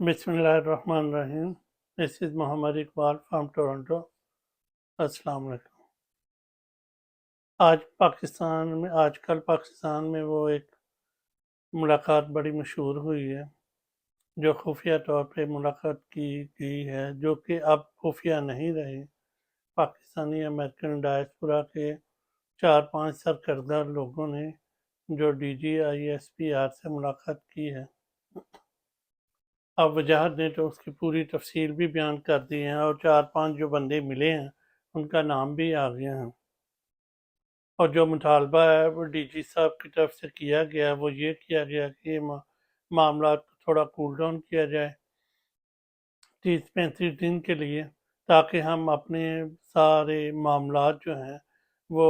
بسم اللہ الرحمن الرحیم. This is Muhammad Iqbal from Toronto. السلام علیکم. آج کل پاکستان میں وہ ایک ملاقات بڑی مشہور ہوئی ہے جو خفیہ طور پہ ملاقات کی گئی ہے، جو کہ اب خفیہ نہیں رہی. پاکستانی امریکن ڈائسپورا کے 4-5 سرکردہ لوگوں نے جو DGISPR سے ملاقات کی ہے. اب وجاہت نے تو اس کی پوری تفصیل بھی بیان کر دی ہے، اور 4-5 جو بندے ملے ہیں ان کا نام بھی آ گیا ہے. اور جو مطالبہ ہے وہ DG صاحب کی طرف سے کیا گیا، وہ یہ کیا گیا کہ یہ معاملات کو تھوڑا کول ڈاؤن کیا جائے 30-35 دن کے لیے، تاکہ ہم اپنے سارے معاملات جو ہیں وہ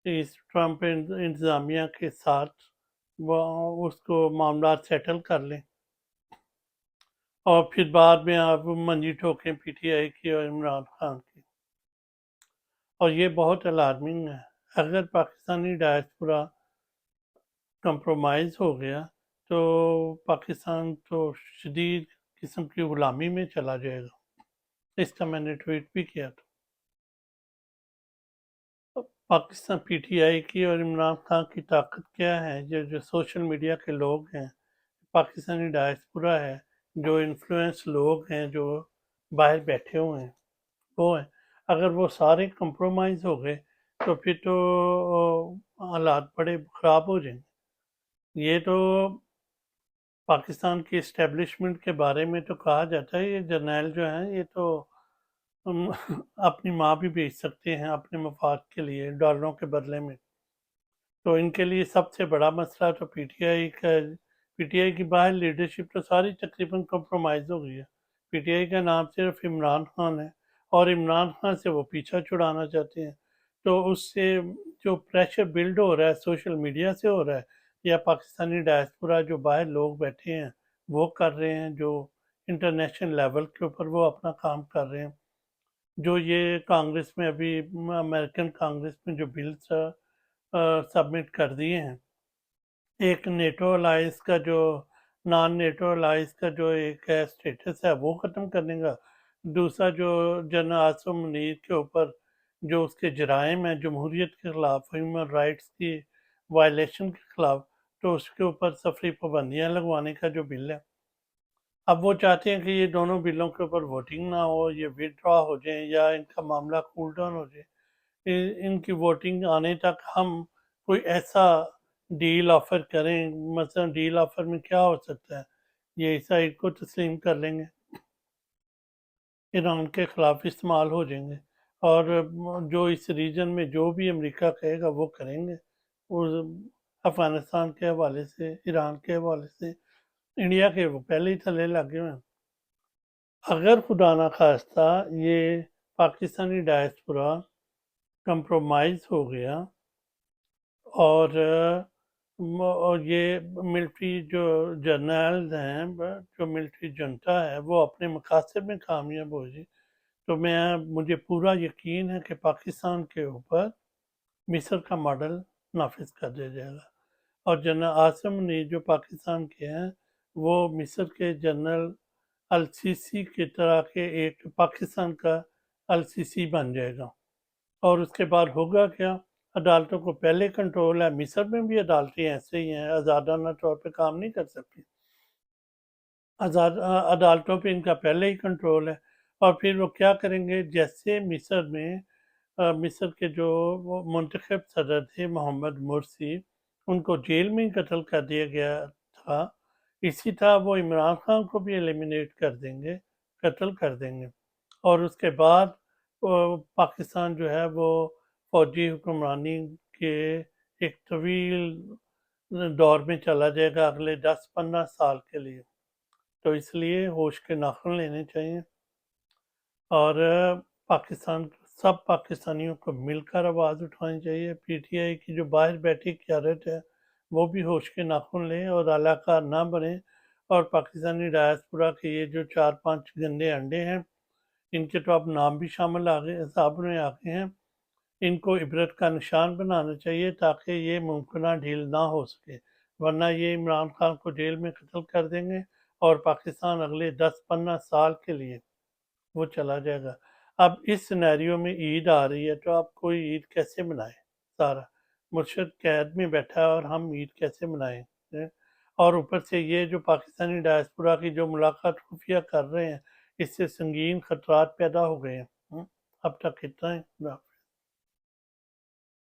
اس ٹرمپ انتظامیہ کے ساتھ وہ اس کو معاملات سیٹل کر لیں، اور پھر بعد میں آپ منجی ٹھوکیں PTI کی اور عمران خان کی. اور یہ بہت الارمنگ ہے. اگر پاکستانی ڈائسپورا کمپرومائز ہو گیا تو پاکستان تو شدید قسم کی غلامی میں چلا جائے گا. اس کا میں نے ٹویٹ بھی کیا تھا. پاکستان PTI کی اور عمران خان کی طاقت کیا ہے؟ جو سوشل میڈیا کے لوگ ہیں، پاکستانی ڈائسپورا ہے، جو انفلوئنس لوگ ہیں، جو باہر بیٹھے ہوئے ہیں، وہ ہیں. اگر وہ سارے کمپرومائز ہو گئے تو پھر تو حالات بڑے خراب ہو جائیں گے. یہ تو پاکستان کی اسٹیبلشمنٹ کے بارے میں تو کہا جاتا ہے یہ جرنیل جو ہیں یہ تو اپنی ماں بھی بیچ سکتے ہیں اپنے مفاد کے لیے ڈالروں کے بدلے میں. تو ان کے لیے سب سے بڑا مسئلہ تو PTI کی باہر لیڈرشپ تو ساری تقریباً کمپرومائز ہو گئی ہے. PTI کا نام صرف عمران خان ہے، اور عمران خان سے وہ پیچھا چھڑانا چاہتے ہیں. تو اس سے جو پریشر بلڈ ہو رہا ہے سوشل میڈیا سے ہو رہا ہے، یا پاکستانی ڈائسپورا جو باہر لوگ بیٹھے ہیں وہ کر رہے ہیں، جو انٹرنیشنل لیول کے اوپر وہ اپنا کام کر رہے ہیں. جو یہ کانگریس میں ابھی امریکن کانگریس میں جو بلز سبمٹ کر دیے ہیں، ایک نیٹو الائنس کا جو نان نیٹو الائنس کا جو ایک ہے اسٹیٹس ہے وہ ختم کرنے کا، دوسرا جو جنرل عاصم منیر کے اوپر جو اس کے جرائم ہیں جمہوریت کے خلاف، ہیومن رائٹس کی وائلیشن کے خلاف، تو اس کے اوپر سفری پابندیاں لگوانے کا جو بل ہے. اب وہ چاہتے ہیں کہ یہ دونوں بلوں کے اوپر ووٹنگ نہ ہو، یہ وڈرا ہو جائیں یا ان کا معاملہ کول ڈاؤن ہو جائے. ان کی ووٹنگ آنے تک ہم کوئی ایسا ڈیل آفر کریں. مثلا ڈیل آفر میں کیا ہو سکتا ہے؟ یہ اسرائیل کو تسلیم کر لیں گے، ایران کے خلاف استعمال ہو جائیں گے، اور جو اس ریجن میں جو بھی امریکہ کہے گا وہ کریں گے. افغانستان کے حوالے سے، ایران کے حوالے سے، انڈیا کے وہ پہلے ہی تھلے لگے ہوئے ہیں. اگر خدا نخواستہ یہ پاکستانی ڈائسپورا کمپرومائز ہو گیا اور یہ ملٹری جو جرنیلز ہیں، جو ملٹری جنتا ہے وہ اپنے مقاصد میں کامیاب ہو جائے، تو مجھے پورا یقین ہے کہ پاکستان کے اوپر مصر کا ماڈل نافذ کر دیا جائے گا. اور جنرل عاصم منیر جو پاکستان کے ہیں وہ مصر کے جنرل السیسی کی طرح کے ایک پاکستان کا السیسی بن جائے گا. اور اس کے بعد ہوگا کیا؟ عدالتوں کو پہلے کنٹرول ہے. مصر میں بھی عدالتیں ایسے ہی ہیں، آزادانہ طور پہ کام نہیں کر سکتی. عدالتوں پہ ان کا پہلے ہی کنٹرول ہے. اور پھر وہ کیا کریں گے؟ جیسے مصر میں مصر کے جو منتخب صدر تھے محمد مرسی، ان کو جیل میں ہی قتل کر دیا گیا تھا، اسی طرح وہ عمران خان کو بھی ایلیمینیٹ کر دیں گے، قتل کر دیں گے. اور اس کے بعد پاکستان جو ہے وہ فوجی حکمرانی کے ایک طویل دور میں چلا جائے گا اگلے 10-15 سال کے لیے. تو اس لیے ہوش کے ناخن لینے چاہیے، اور سب پاکستانیوں کو مل کر آواز اٹھانی چاہیے. PTI کی جو باہر بیٹھی قیادت ہے وہ بھی ہوش کے ناخن لیں اور اعلی کار نہ بنے. اور پاکستانی ڈائسپورا کے یہ جو 4-5 گندے انڈے ہیں، ان کے تو اب نام بھی شامل حساب میں آ گئے ہیں، ان کو عبرت کا نشان بنانا چاہیے تاکہ یہ ممکنہ ڈھیل نہ ہو سکے. ورنہ یہ عمران خان کو جیل میں قتل کر دیں گے، اور پاکستان اگلے 10-15 سال کے لیے وہ چلا جائے گا۔ اب اس سینیریو میں عید آ رہی ہے تو آپ کوئی عید کیسے منائیں؟ سارا مرشد قید میں بیٹھا ہے اور ہم عید کیسے منائیں؟ اور اوپر سے یہ جو پاکستانی ڈائسپورا کی جو ملاقات خفیہ کر رہے ہیں، اس سے سنگین خطرات پیدا ہو گئے ہیں۔ اب تک اتنا ہے۔